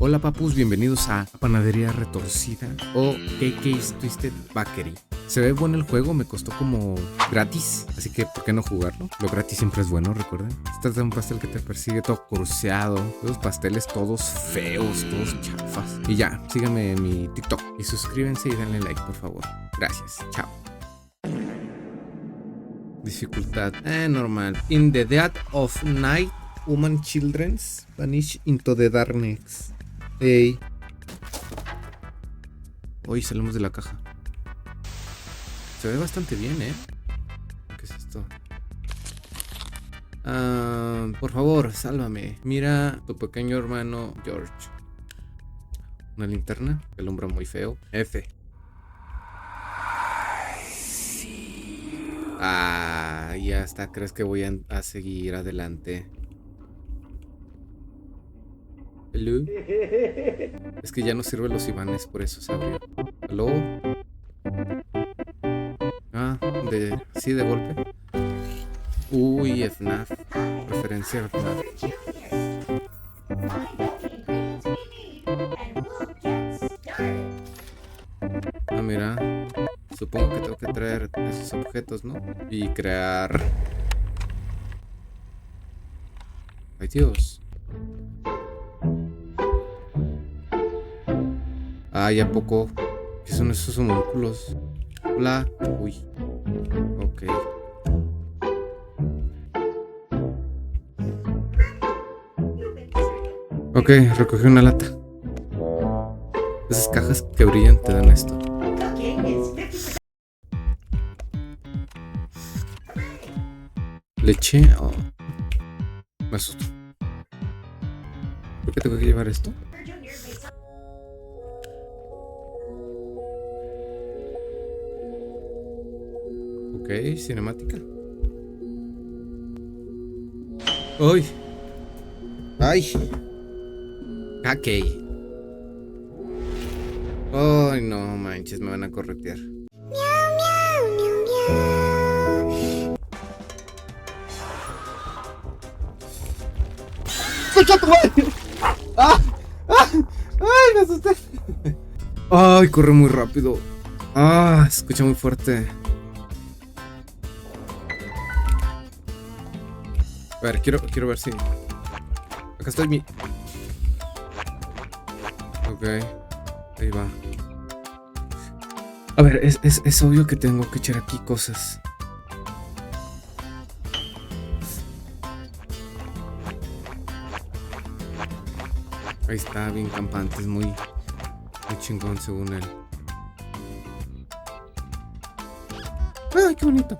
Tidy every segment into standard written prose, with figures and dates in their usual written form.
Hola papus, bienvenidos a Panadería Retorcida o KK's Twisted Bakery. Se ve bueno el juego, me costó como gratis, así que ¿por qué no jugarlo? Lo gratis siempre es bueno, recuerden. Este es un pastel que te persigue todo cruceado, los pasteles todos feos, todos chafas. Y ya, síganme en mi TikTok y suscríbanse y denle like, por favor. Gracias, chao. Dificultad, normal. In the dead of night, human children's vanish into the darkness. Hey. Hoy salimos de la caja. Se ve bastante bien, ¿Qué es esto? Por favor, sálvame. Mira tu pequeño hermano George. Una linterna, el hombre muy feo. F. Ya está. ¿Crees que voy a seguir adelante? ¿Hello? Es que ya no sirven los imanes, por eso se abrió. ¿Aló? Sí, de golpe. Uy, FNAF. Referencia a FNAF. Mira. Supongo que tengo que traer esos objetos, ¿no? Y crear... ¡Ay, Dios! ¿A poco? ¿Qué son esos homúnculos? Hola. Uy. Ok. Ok, recogí una lata. Esas cajas que brillan te dan esto. Leche. Oh. Me asustó. ¿Por qué tengo que llevar esto? Ok, cinemática. ¡Uy! ¡Ay! Ok. ¡Ay, no manches! Me van a corretear. ¡Escucha tu madre! ¡Ay, me asusté! ¡Ay, corre muy rápido! Escucha muy fuerte. A ver, quiero ver si... Acá estoy mi... Ok. Ahí va. A ver, es obvio que tengo que echar aquí cosas. Ahí está, bien campante, es muy chingón según él. ¡Ay, qué bonito!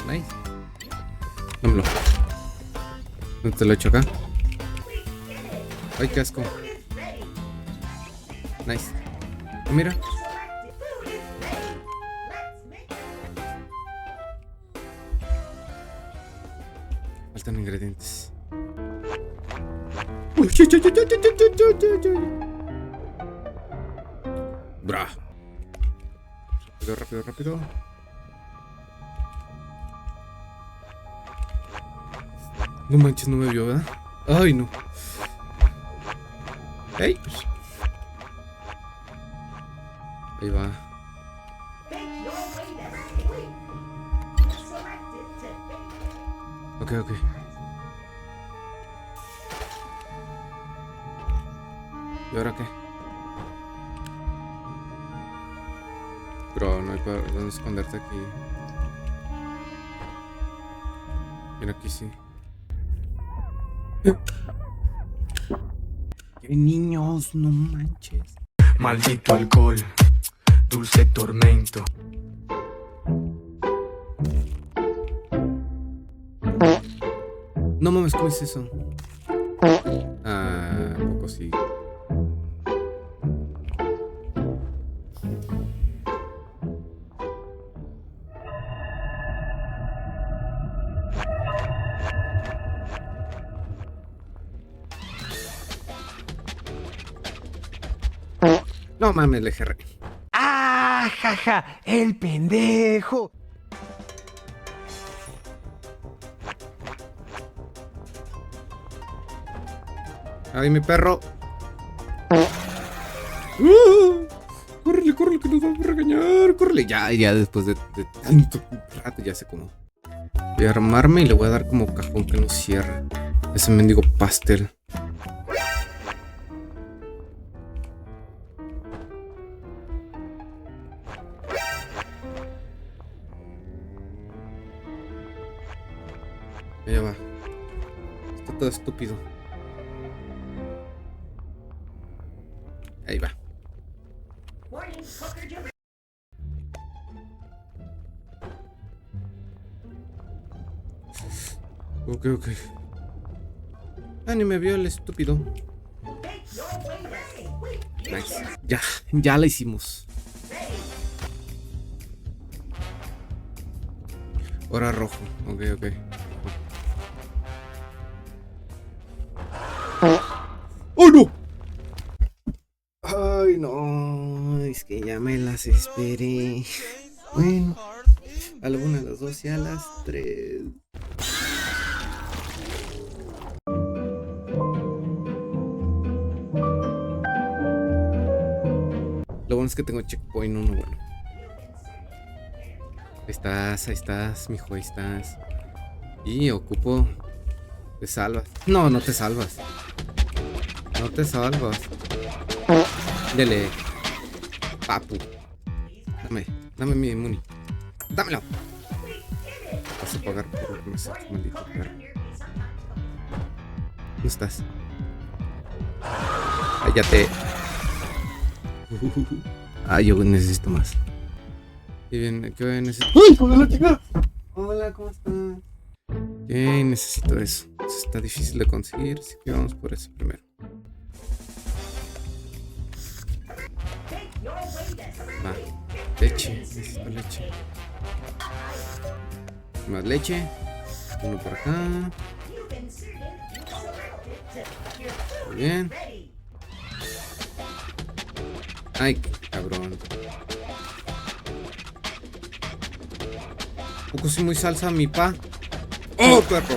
Nice. Dámelo. ¿Dónde te lo echo acá? ¡Ay, qué asco! Nice. Mira. Faltan ingredientes. Bra. Rápido. No manches, no me vio, ¿verdad? Ay, no. ¡Ey! Ahí va. Ok. ¿Y ahora qué? Bro, no hay para dónde esconderte aquí. Mira, aquí sí. ¡Qué niños! No manches. Maldito alcohol, dulce tormento. No mames, ¿cómo es eso? Un poco sí. No mames, le erré. Jaja, el pendejo. ¡Ay, mi perro! ¡Córrele, córrele, que nos vamos a regañar! ¡Córrele! Ya después de tanto rato ya sé cómo. Voy a armarme y le voy a dar como cajón que no cierra. Ese mendigo pastel. Ya va. Está todo estúpido. Ahí va. Ok. Ah, ni me vio el estúpido. Nice. Ya la hicimos. Ahora rojo. Ok. ¡Oh, no! Ay, no. Es que ya me las esperé. Bueno. A la 1, a las 2 y a las 3. Lo bueno es que tengo checkpoint 1, bueno. Ahí estás, mijo, ahí estás. Y ocupo. Te salvas. No te salvas. No te salvas. Dele. Papu. Dame mi muni. Dámelo. Vas a pagar por lo que me haces, maldito perro. ¿Dónde estás? Cállate. Yo necesito más. Y bien, ¿qué voy a necesitar? ¡Uy, hola, chica! Hola, ¿cómo estás? Necesito eso. Eso está difícil de conseguir, así que vamos por eso primero. Va, leche, necesito leche. Más leche. Uno por acá. Muy bien. Ay, cabrón. Poco soy muy salsa, mi pa. ¡Oh, perro!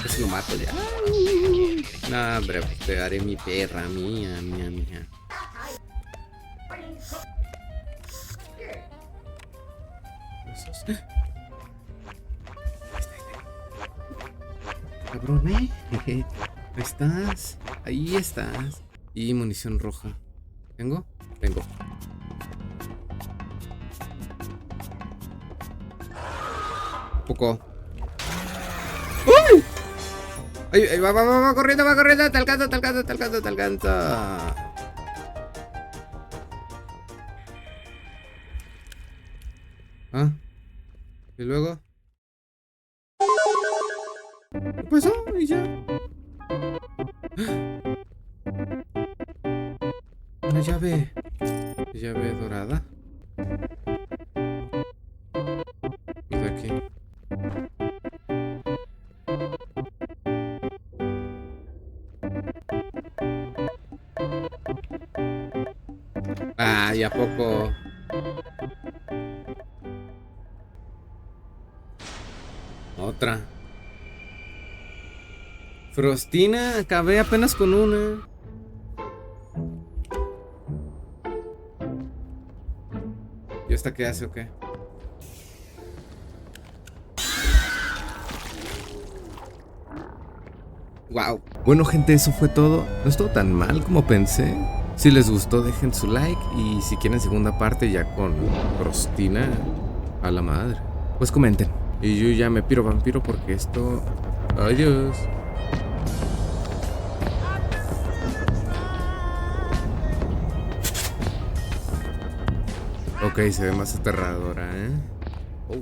Casi lo mato ya. No, hombre, te haré mi perra, mía. Cabrón, Ahí estás. Ahí estás. Y munición roja. ¿Tengo? Tengo. Poco. ¡Uy! Ahí va corriendo, te alcanzo. Ah. ¿Y luego? ¿Qué pasó? Y ya. Una llave. Llave dorada. Y de aquí. ¿Y a poco? Otra. Frostina, acabé apenas con una. ¿Y esta qué hace o qué? Wow. Bueno, gente, eso fue todo. No estuvo tan mal como pensé. Si les gustó, dejen su like. Y si quieren segunda parte ya con Frostina, a la madre, pues comenten. Y yo ya me piro vampiro porque esto... Adiós. Ok, se ve más aterradora, ¿eh? Oh.